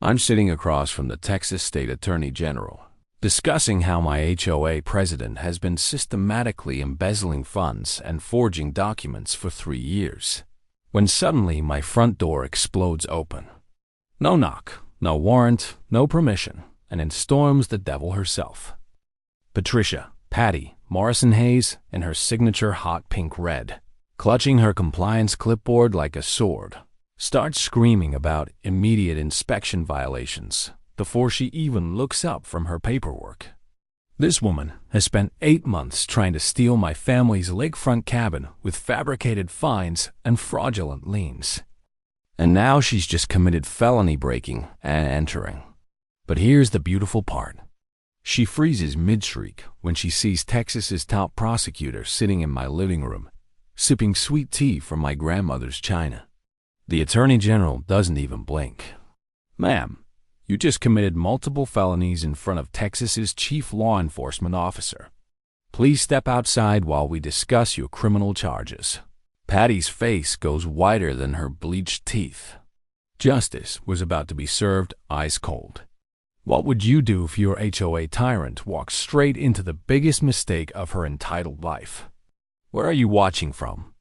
I'm sitting across from the Texas State Attorney General, discussing how my HOA president has been systematically embezzling funds and forging documents for 3 years, when suddenly my front door explodes open. No knock, no warrant, no permission, and in storms the devil herself. Patricia, Patty, Morrison Hayes, in her signature hot pink red, clutching her compliance clipboard like a sword, starts screaming about immediate inspection violations before she even looks up from her paperwork. This woman has spent 8 months trying to steal my family's lakefront cabin with fabricated fines and fraudulent liens. And now she's just committed felony breaking and entering. But here's the beautiful part. She freezes mid-shriek when she sees Texas's top prosecutor sitting in my living room, sipping sweet tea from my grandmother's china. The Attorney General doesn't even blink. "Ma'am, you just committed multiple felonies in front of Texas's chief law enforcement officer. Please step outside while we discuss your criminal charges." Patty's face goes whiter than her bleached teeth. Justice was about to be served ice cold. What would you do if your HOA tyrant walked straight into the biggest mistake of her entitled life? Where are you watching from?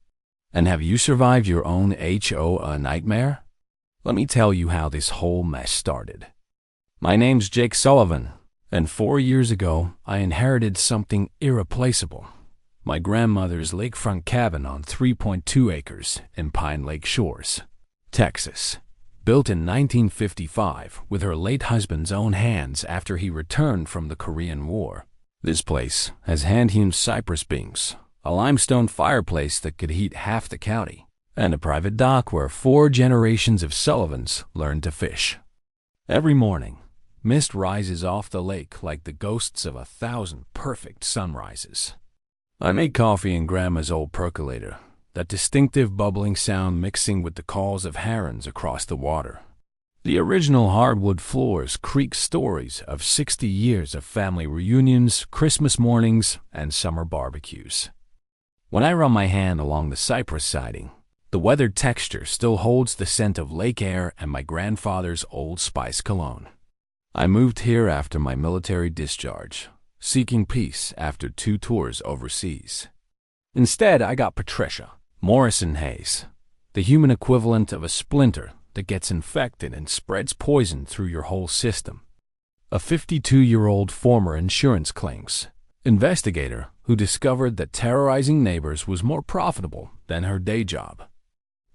And have you survived your own HOA nightmare? Let me tell you how this whole mess started. My name's Jake Sullivan, and 4 years ago I inherited something irreplaceable. My grandmother's lakefront cabin on 3.2 acres in Pine Lake Shores, Texas. Built in 1955 with her late husband's own hands after he returned from the Korean War. This place has hand-hewn cypress beams, a limestone fireplace that could heat half the county, and a private dock where 4 generations of Sullivans learned to fish. Every morning, mist rises off the lake like the ghosts of 1,000 perfect sunrises. I make coffee in Grandma's old percolator, that distinctive bubbling sound mixing with the calls of herons across the water. The original hardwood floors creak stories of 60 years of family reunions, Christmas mornings, and summer barbecues. When I run my hand along the cypress siding, the weathered texture still holds the scent of lake air and my grandfather's Old Spice cologne. I moved here after my military discharge, seeking peace after 2 tours overseas. Instead, I got Patricia, Morrison Hayes, the human equivalent of a splinter that gets infected and spreads poison through your whole system. A 52-year-old former insurance claims investigator who discovered that terrorizing neighbors was more profitable than her day job.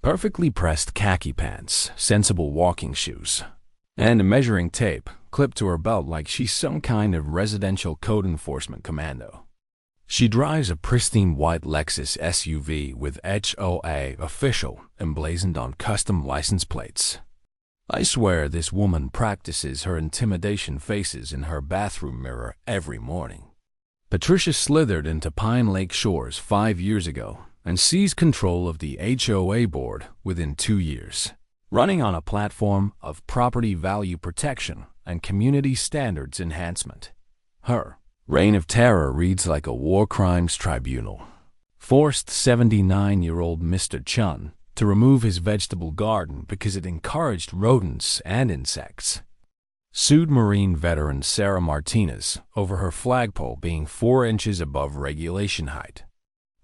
Perfectly pressed khaki pants, sensible walking shoes, and a measuring tape clipped to her belt like she's some kind of residential code enforcement commando. She drives a pristine white Lexus SUV with HOA official emblazoned on custom license plates. I swear this woman practices her intimidation faces in her bathroom mirror every morning. Patricia slithered into Pine Lake Shores 5 years ago and seized control of the HOA board within 2 years, running on a platform of property value protection and community standards enhancement. Her reign of terror reads like a war crimes tribunal. Forced 79-year-old Mr. Chun to remove his vegetable garden because it encouraged rodents and insects. Sued Marine veteran Sarah Martinez over her flagpole being 4 inches above regulation height.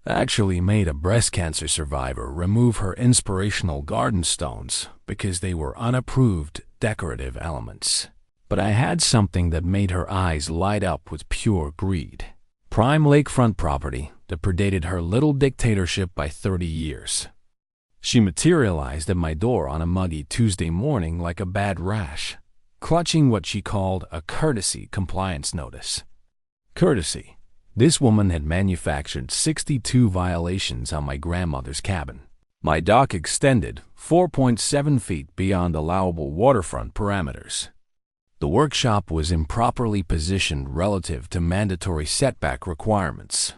Actually made a breast cancer survivor remove her inspirational garden stones because they were unapproved decorative elements. But I had something that made her eyes light up with pure greed. Prime lakefront property that predated her little dictatorship by 30 years. She materialized at my door on a muggy Tuesday morning like a bad rash, clutching what she called a courtesy compliance notice. Courtesy. This woman had manufactured 62 violations on my grandmother's cabin. My dock extended 4.7 feet beyond allowable waterfront parameters. The workshop was improperly positioned relative to mandatory setback requirements.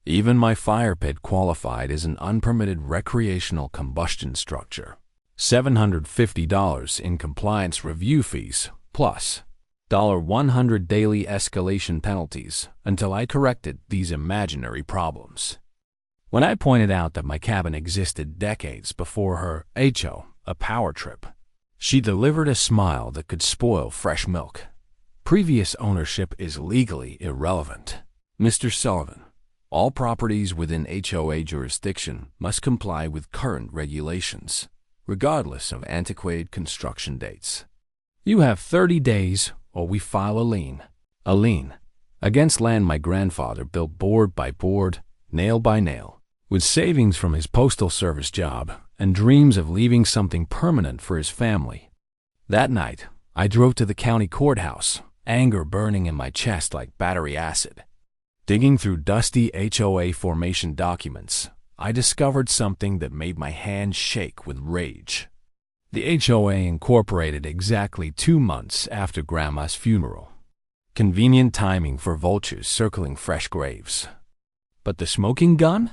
Even my fire pit qualified as an unpermitted recreational combustion structure. $750 in compliance review fees, plus $100 daily escalation penalties until I corrected these imaginary problems. When I pointed out that my cabin existed decades before her HO, a power trip, She delivered a smile that could spoil fresh milk. Previous ownership is legally irrelevant. Mr. Sullivan, all properties within HOA jurisdiction must comply with current regulations, regardless of antiquated construction dates. You have 30 days or we file a lien. A lien against land my grandfather built board by board, nail by nail, with savings from his postal service job and dreams of leaving something permanent for his family. That night, I drove to the county courthouse, anger burning in my chest like battery acid. Digging through dusty HOA formation documents, I discovered something that made my hands shake with rage. The HOA incorporated exactly 2 months after Grandma's funeral. Convenient timing for vultures circling fresh graves. But the smoking gun?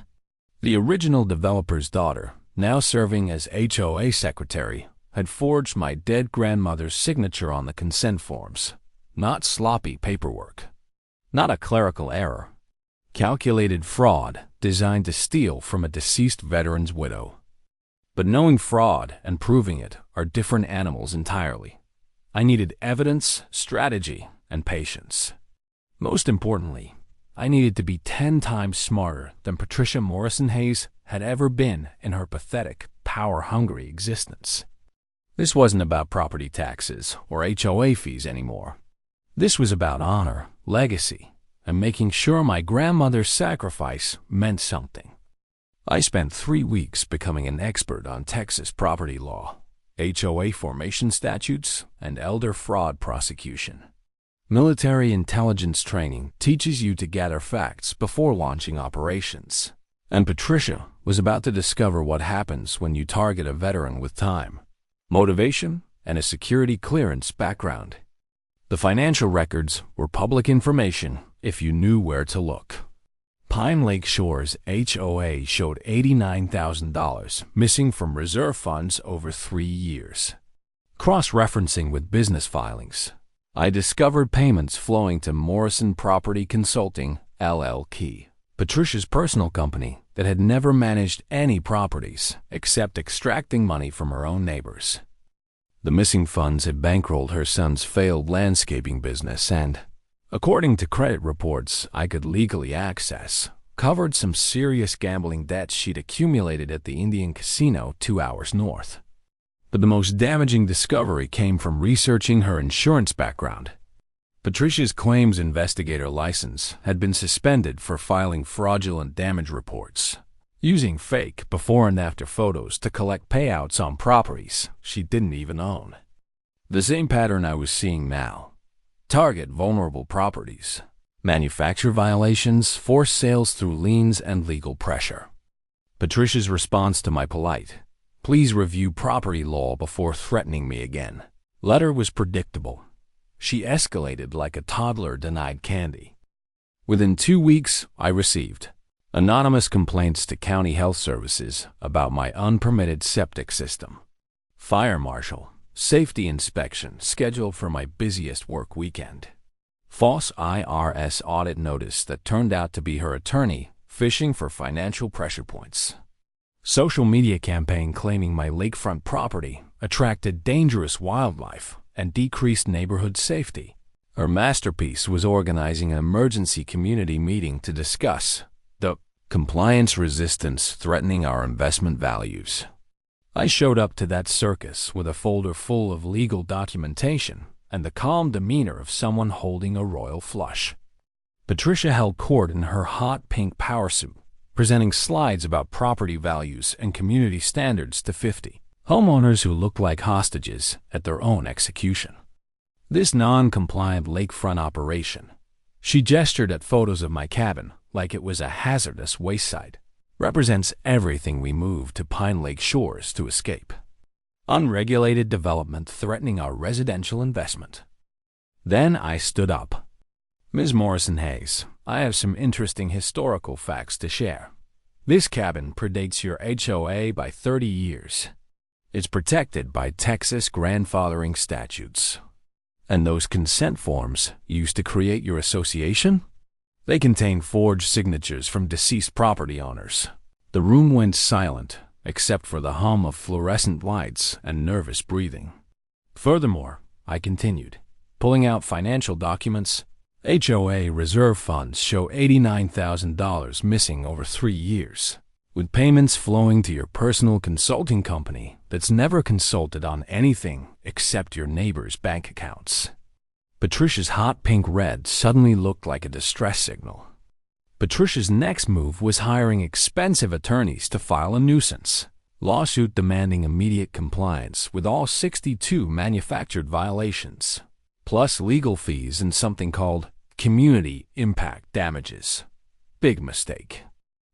The original developer's daughter, now serving as HOA secretary, had forged my dead grandmother's signature on the consent forms. Not sloppy paperwork. Not a clerical error. Calculated fraud designed to steal from a deceased veteran's widow. But knowing fraud and proving it are different animals entirely. I needed evidence, strategy, and patience. Most importantly, I needed to be 10 times smarter than Patricia Morrison Hayes had ever been in her pathetic, power-hungry existence. This wasn't about property taxes or HOA fees anymore. This was about honor, legacy, and making sure my grandmother's sacrifice meant something. I spent 3 weeks becoming an expert on Texas property law, HOA formation statutes, and elder fraud prosecution. Military intelligence training teaches you to gather facts before launching operations. And Patricia was about to discover what happens when you target a veteran with time, motivation, and a security clearance background. The financial records were public information if you knew where to look. Pine Lake Shores HOA showed $89,000 missing from reserve funds over 3 years. Cross-referencing with business filings, I discovered payments flowing to Morrison Property Consulting, LLC, Patricia's personal company that had never managed any properties except extracting money from her own neighbors. The missing funds had bankrolled her son's failed landscaping business and, according to credit reports I could legally access, covered some serious gambling debts she'd accumulated at the Indian Casino 2 hours north. But the most damaging discovery came from researching her insurance background. Patricia's claims investigator license had been suspended for filing fraudulent damage reports, using fake before and after photos to collect payouts on properties she didn't even own. The same pattern I was seeing now. Target vulnerable properties, manufacture violations, force sales through liens and legal pressure. Patricia's response to my polite, "Please review property law before threatening me again," letter was predictable. She escalated like a toddler denied candy. Within 2 weeks, I received anonymous complaints to county health services about my unpermitted septic system, fire marshal, safety inspection scheduled for my busiest work weekend, false IRS audit notice that turned out to be her attorney fishing for financial pressure points, social media campaign claiming my lakefront property attracted dangerous wildlife and decreased neighborhood safety. Her masterpiece was organizing an emergency community meeting to discuss the compliance resistance threatening our investment values. I showed up to that circus with a folder full of legal documentation and the calm demeanor of someone holding a royal flush. Patricia held court in her hot pink power suit, presenting slides about property values and community standards to 50 homeowners who looked like hostages at their own execution. This non-compliant lakefront operation, she gestured at photos of my cabin like it was a hazardous waste site, represents everything we moved to Pine Lake Shores to escape. Unregulated development threatening our residential investment. Then I stood up. Ms. Morrison Hayes, I have some interesting historical facts to share. This cabin predates your HOA by 30 years. It's protected by Texas grandfathering statutes. And those consent forms used to create your association? They contain forged signatures from deceased property owners. The room went silent, except for the hum of fluorescent lights and nervous breathing. Furthermore, I continued, pulling out financial documents, HOA reserve funds show $89,000 missing over 3 years, with payments flowing to your personal consulting company that's never consulted on anything except your neighbor's bank accounts. Patricia's hot pink red suddenly looked like a distress signal. Patricia's next move was hiring expensive attorneys to file a nuisance lawsuit demanding immediate compliance with all 62 manufactured violations, plus legal fees and something called community impact damages. Big mistake.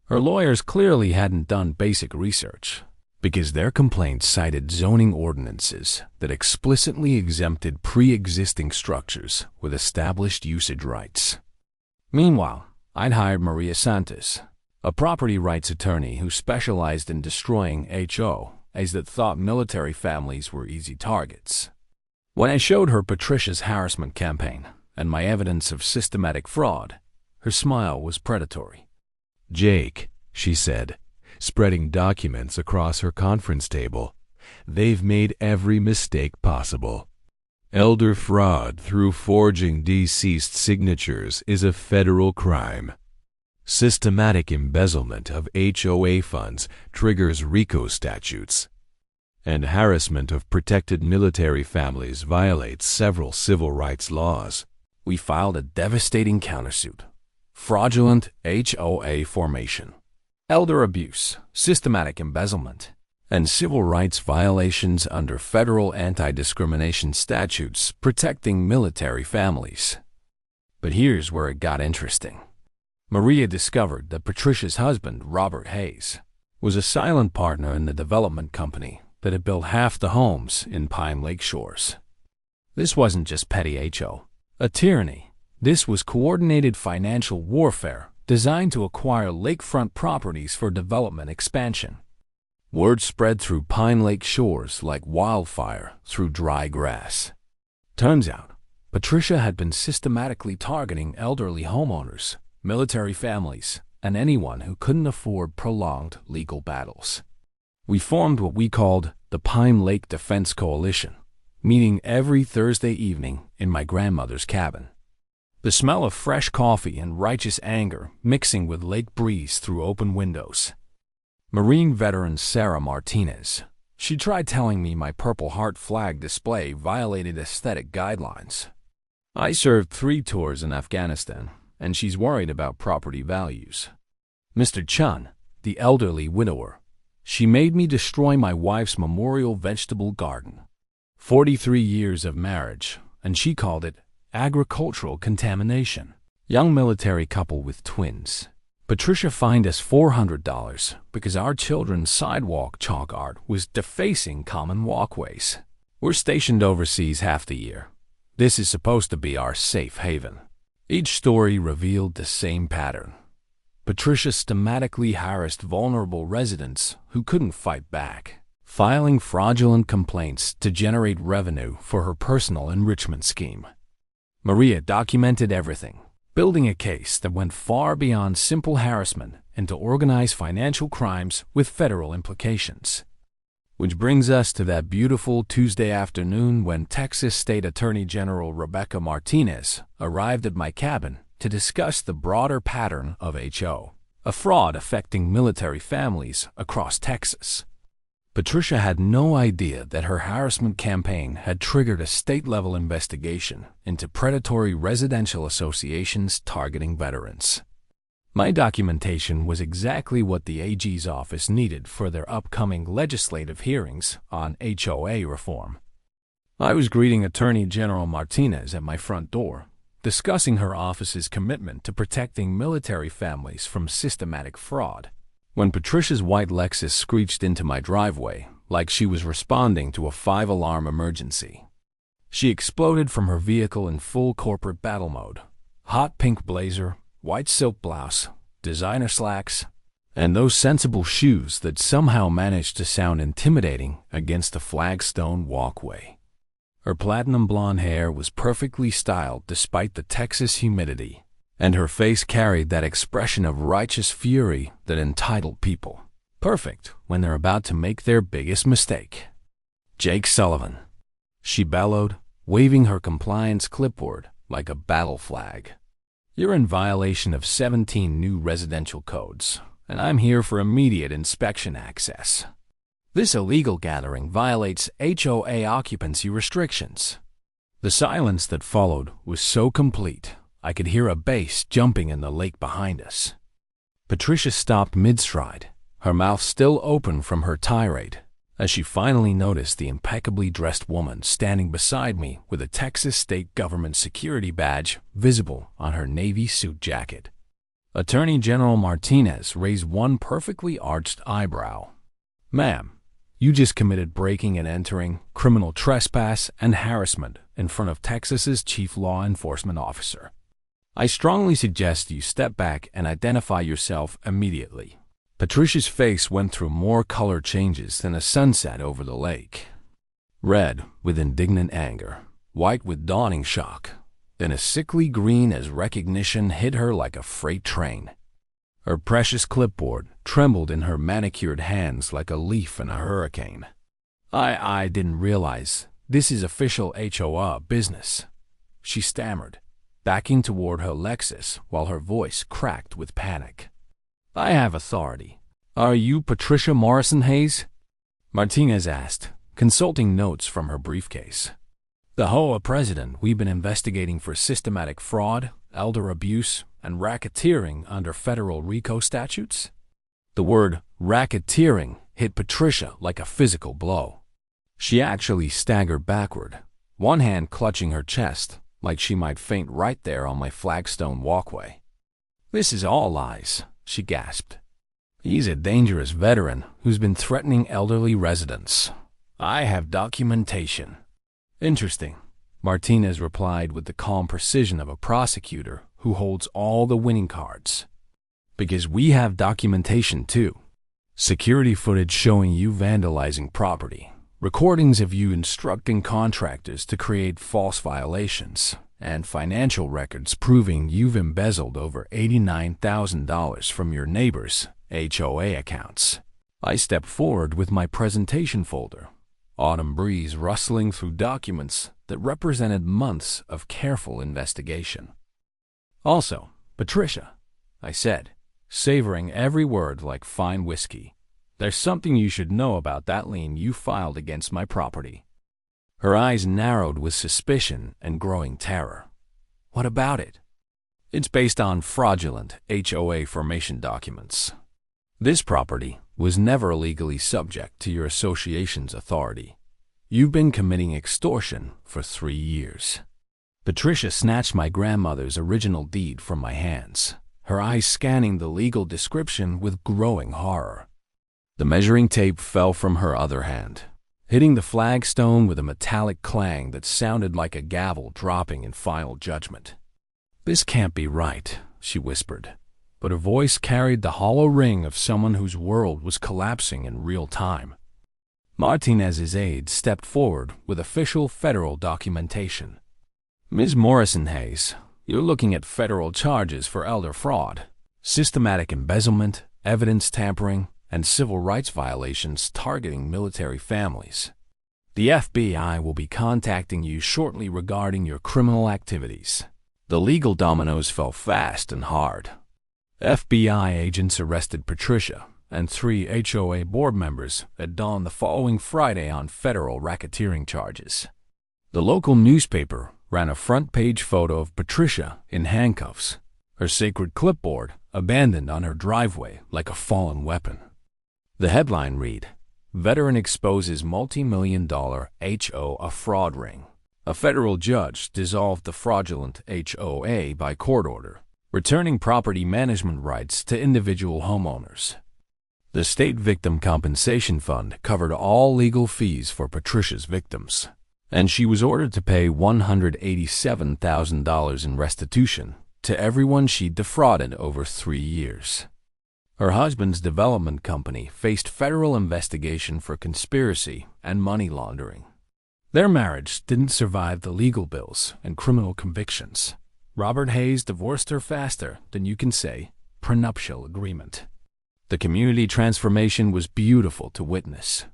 Her lawyers clearly hadn't done basic research, because their complaints cited zoning ordinances that explicitly exempted pre-existing structures with established usage rights. Meanwhile, I'd hired Maria Santos, a property rights attorney who specialized in destroying HOAs that thought military families were easy targets. When I showed her Patricia's harassment campaign and my evidence of systematic fraud, her smile was predatory. "Jake," she said, spreading documents across her conference table, "they've made every mistake possible. Elder fraud through forging deceased signatures is a federal crime. Systematic embezzlement of HOA funds triggers RICO statutes. And harassment of protected military families violates several civil rights laws." We filed a devastating countersuit. Fraudulent HOA formation, elder abuse, systematic embezzlement, and civil rights violations under federal anti-discrimination statutes protecting military families. But here's where it got interesting. Maria discovered that Patricia's husband, Robert Hayes, was a silent partner in the development company that had built half the homes in Pine Lake Shores. This wasn't just petty a tyranny. This was coordinated financial warfare designed to acquire lakefront properties for development expansion. Word spread through Pine Lake Shores like wildfire through dry grass. Turns out, Patricia had been systematically targeting elderly homeowners, military families, and anyone who couldn't afford prolonged legal battles. We formed what we called the Pine Lake Defense Coalition, meeting every Thursday evening in my grandmother's cabin. The smell of fresh coffee and righteous anger mixing with lake breeze through open windows. Marine veteran Sarah Martinez. She tried telling me my Purple Heart flag display violated aesthetic guidelines. I served 3 tours in Afghanistan, and she's worried about property values. Mr. Chun, the elderly widower. She made me destroy my wife's memorial vegetable garden. 43 years of marriage, and she called it agricultural contamination. Young military couple with twins. Patricia fined us $400 because our children's sidewalk chalk art was defacing common walkways. We're stationed overseas half the year. This is supposed to be our safe haven. Each story revealed the same pattern. Patricia systematically harassed vulnerable residents who couldn't fight back, filing fraudulent complaints to generate revenue for her personal enrichment scheme. Maria documented everything, building a case that went far beyond simple harassment into organized financial crimes with federal implications. Which brings us to that beautiful Tuesday afternoon when Texas State Attorney General Rebecca Martinez arrived at my cabin to discuss the broader pattern of HO, a fraud affecting military families across Texas. Patricia had no idea that her harassment campaign had triggered a state-level investigation into predatory residential associations targeting veterans. My documentation was exactly what the AG's office needed for their upcoming legislative hearings on HOA reform. I was greeting Attorney General Martinez at my front door, discussing her office's commitment to protecting military families from systematic fraud, when Patricia's white Lexus screeched into my driveway like she was responding to a 5-alarm emergency. She exploded from her vehicle in full corporate battle mode. Hot pink blazer, white silk blouse, designer slacks, and those sensible shoes that somehow managed to sound intimidating against a flagstone walkway. Her platinum blonde hair was perfectly styled despite the Texas humidity, and her face carried that expression of righteous fury that entitled people. Perfect when they're about to make their biggest mistake. Jake Sullivan. she bellowed, waving her compliance clipboard like a battle flag. "You're in violation of 17 new residential codes, and I'm here for immediate inspection access. This illegal gathering violates HOA occupancy restrictions." The silence that followed was so complete, I could hear a bass jumping in the lake behind us. Patricia stopped mid-stride, her mouth still open from her tirade, as she finally noticed the impeccably dressed woman standing beside me with a Texas state government security badge visible on her navy suit jacket. Attorney General Martinez raised one perfectly arched eyebrow. "Ma'am, you just committed breaking and entering, criminal trespass, and harassment in front of Texas's chief law enforcement officer. I strongly suggest you step back and identify yourself immediately." Patricia's face went through more color changes than a sunset over the lake. Red with indignant anger, white with dawning shock, then a sickly green as recognition hit her like a freight train. Her precious clipboard trembled in her manicured hands like a leaf in a hurricane. I didn't realize this is official HOA business," she stammered, backing toward her Lexus while her voice cracked with panic. "I have authority. Are you Patricia Morrison Hayes?" Martinez asked, consulting notes from her briefcase. "The HOA president we've been investigating for systematic fraud, elder abuse, and racketeering under federal RICO statutes?" The word racketeering hit Patricia like a physical blow. She actually staggered backward, one hand clutching her chest like she might faint right there on my flagstone walkway. "This is all lies," she gasped. "He's a dangerous veteran who's been threatening elderly residents. I have documentation." "Interesting," Martinez replied with the calm precision of a prosecutor who holds all the winning cards. "Because we have documentation too. Security footage showing you vandalizing property, recordings of you instructing contractors to create false violations, and financial records proving you've embezzled over $89,000 from your neighbors' HOA accounts." I stepped forward with my presentation folder, autumn breeze rustling through documents that represented months of careful investigation. "Also, Patricia," I said, savoring every word like fine whiskey, "there's something you should know about that lien you filed against my property." Her eyes narrowed with suspicion and growing terror. "What about it?" "It's based on fraudulent HOA formation documents. This property was never legally subject to your association's authority. You've been committing extortion for 3 years." Patricia snatched my grandmother's original deed from my hands, her eyes scanning the legal description with growing horror. The measuring tape fell from her other hand, hitting the flagstone with a metallic clang that sounded like a gavel dropping in final judgment. "This can't be right," she whispered, but her voice carried the hollow ring of someone whose world was collapsing in real time. Martinez's aide stepped forward with official federal documentation. "Ms. Morrison Hayes, you're looking at federal charges for elder fraud, systematic embezzlement, evidence tampering, and civil rights violations targeting military families. The FBI will be contacting you shortly regarding your criminal activities." The legal dominoes fell fast and hard. FBI agents arrested Patricia and 3 HOA board members at dawn the following Friday on federal racketeering charges. The local newspaper ran a front-page photo of Patricia in handcuffs, her sacred clipboard abandoned on her driveway like a fallen weapon. The headline read, "Veteran exposes multi-million-dollar HOA fraud ring. A federal judge dissolved the fraudulent HOA by court order, returning property management rights to individual homeowners." The State Victim Compensation Fund covered all legal fees for Patricia's victims, and she was ordered to pay $187,000 in restitution to everyone she'd defrauded over 3 years. Her husband's development company faced federal investigation for conspiracy and money laundering. Their marriage didn't survive the legal bills and criminal convictions. Robert Hayes divorced her faster than you can say prenuptial agreement. The community transformation was beautiful to witness.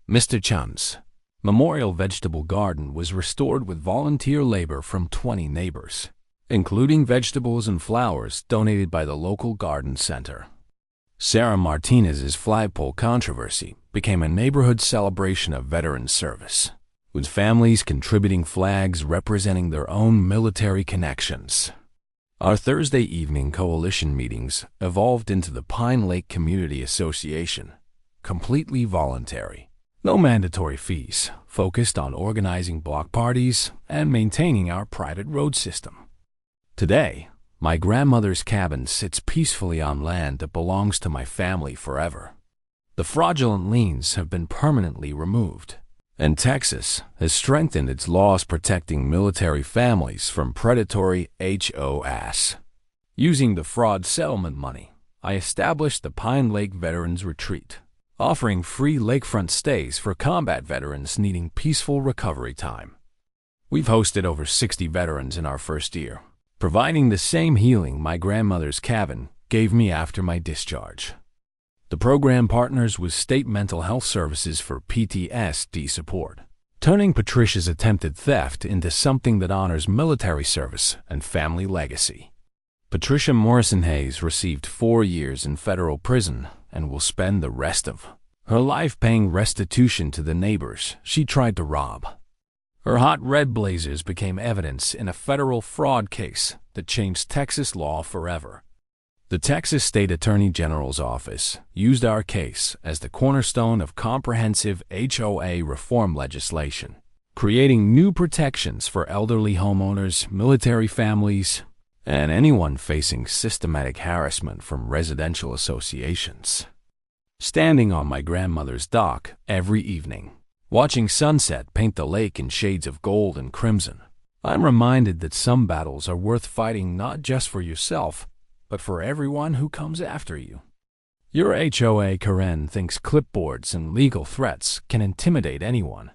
Mr. Chums, Memorial Vegetable Garden was restored with volunteer labor from 20 neighbors, including vegetables and flowers donated by the local garden center. Sarah Martinez's flagpole controversy became a neighborhood celebration of veteran service, with families contributing flags representing their own military connections. Our Thursday evening coalition meetings evolved into the Pine Lake Community Association, completely voluntary. No mandatory fees, focused on organizing block parties and maintaining our private road system. Today, my grandmother's cabin sits peacefully on land that belongs to my family forever. The fraudulent liens have been permanently removed, and Texas has strengthened its laws protecting military families from predatory HOAs. Using the fraud settlement money, I established the Pine Lake Veterans Retreat, offering free lakefront stays for combat veterans needing peaceful recovery time. We've hosted over 60 veterans in our first year, providing the same healing my grandmother's cabin gave me after my discharge. The program partners with state mental health services for PTSD support, turning Patricia's attempted theft into something that honors military service and family legacy. Patricia Morrison Hayes received 4 years in federal prison and will spend the rest of her life paying restitution to the neighbors she tried to rob. Her hot red blazers became evidence in a federal fraud case that changed Texas law forever. The Texas State Attorney General's office used our case as the cornerstone of comprehensive HOA reform legislation, creating new protections for elderly homeowners, military families, and anyone facing systematic harassment from residential associations. Standing on my grandmother's dock every evening, watching sunset paint the lake in shades of gold and crimson, I'm reminded that some battles are worth fighting not just for yourself, but for everyone who comes after you. Your HOA Karen thinks clipboards and legal threats can intimidate anyone,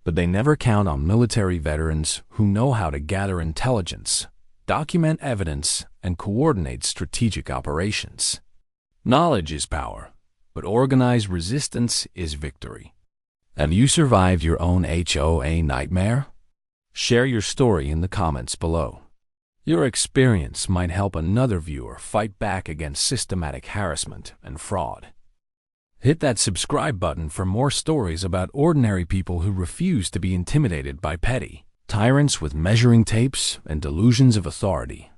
but they never count on military veterans who know how to gather intelligence, document evidence, and coordinate strategic operations. Knowledge is power, but organized resistance is victory. Have you survived your own HOA nightmare? Share your story in the comments below. Your experience might help another viewer fight back against systematic harassment and fraud. Hit that subscribe button for more stories about ordinary people who refuse to be intimidated by petty tyrants with measuring tapes and delusions of authority.